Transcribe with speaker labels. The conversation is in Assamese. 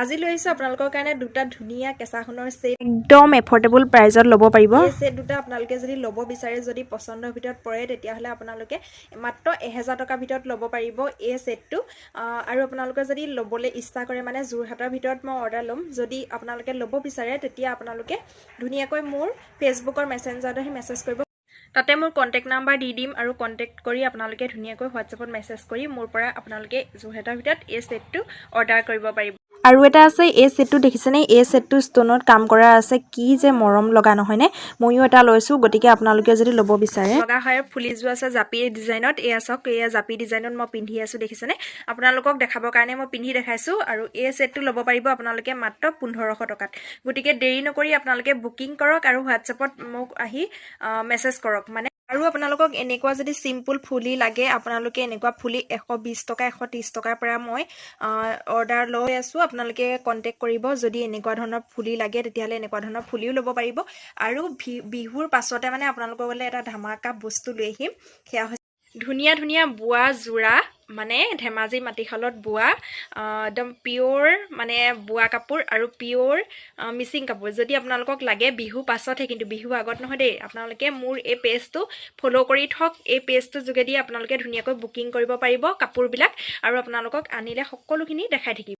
Speaker 1: আজি লৈ আহিছোঁ আপোনালোকৰ কাৰণে দুটা ধুনীয়া কেঁচা সোণৰ সেট একদম এফৰ্ডেবল প্ৰাইজত ল'ব পাৰিব এই সেট দুটা আপোনালোকে যদি ল'ব বিচাৰে যদি পছন্দৰ ভিতৰত পৰে তেতিয়াহ'লে আপোনালোকে মাত্ৰ 1000 টকাৰ ভিতৰত ল'ব পাৰিব এই সেটটো আৰু আপোনালোকে যদি ল'বলৈ ইচ্ছা কৰে মানে যোৰহাটৰ ভিতৰত মই অৰ্ডাৰ ল'ম যদি আপোনালোকে ল'ব বিচাৰে তেতিয়া আপোনালোকে ধুনীয়াকৈ মোৰ ফেচবুকৰ মেছেঞ্জাৰত আহি মেছেজ কৰিব তাতে মোৰ কন্টেক্ট নাম্বাৰ দি দিম আৰু কন্টেক্ট কৰি আপোনালোকে ধুনীয়াকৈ হোৱাটছএপত মেছেজ কৰি মোৰ পৰা আপোনালোকে যোৰহাটৰ ভিতৰত এই সেটটো অৰ্ডাৰ কৰিব পাৰিব আৰু এটা আছে এই সেটটো দেখিছেনে এই সেটটো ষ্টনত কাম কৰা আছে কি যে মৰম লগা নহয় নে মইও এটা লৈছো গটিকে আপোনালোকে যদি ল'ব বিচাৰে লগা হয় ফুলি যোৱা আছে জাপি ডিজাইনত এয়া চাওক এয়া জাপি ডিজাইনত মই পিন্ধি আছো দেখিছেনে আপোনালোকক দেখাবৰ কাৰণে মই পিন্ধি দেখাইছো আৰু এই সেটটো ল'ব পাৰিব আপোনালোকে মাত্ৰ 1500 টকাত গটিকে দেৰি নকৰি আপোনালোকে বুকিং কৰক আৰু হোৱাটছএপত মোক আহি মেছেজ কৰক মানে আৰু আপোনালোকক এনেকুৱা যদি সিম্পল ফুলি লাগে আপোনালোকে এনেকুৱা ফুলি 120 টকা 130 টকাৰ পৰা মই অৰ্ডাৰ লৈ আছো আপোনালোকে কন্টেক্ট কৰিব যদি এনেকুৱা ধৰণৰ ফুলি লাগে তেতিয়াহলে এনেকুৱা ধৰণৰ ফুলিও ল'ব পাৰিব আৰু বিহুৰ পাছতে মানে আপোনালোকৰ গলে এটা ধামাকা বস্তু লৈ আহিম সেয়া ধুনীয়া ধুনীয়া বুৱা জোৰা মানে ধেমাজি মাটিশালত বুৱা একদম পিওৰ মানে বুৱা কাপোৰ আৰু পিওৰ মিচিং কাপোৰ যদি আপোনালোকক লাগে বিহু পাছতহে কিন্তু বিহু আগত নহয় দেই আপোনালোকে মোৰ এই পেজটো ফলো কৰি থক এই পেজটো যোগেদি আপোনালোকে ধুনীয়াকৈ বুকিং কৰিব পাৰিব কাপোৰবিলাক আৰু আপোনালোকক আনিলে সকলোখিনি দেখাই থাকিব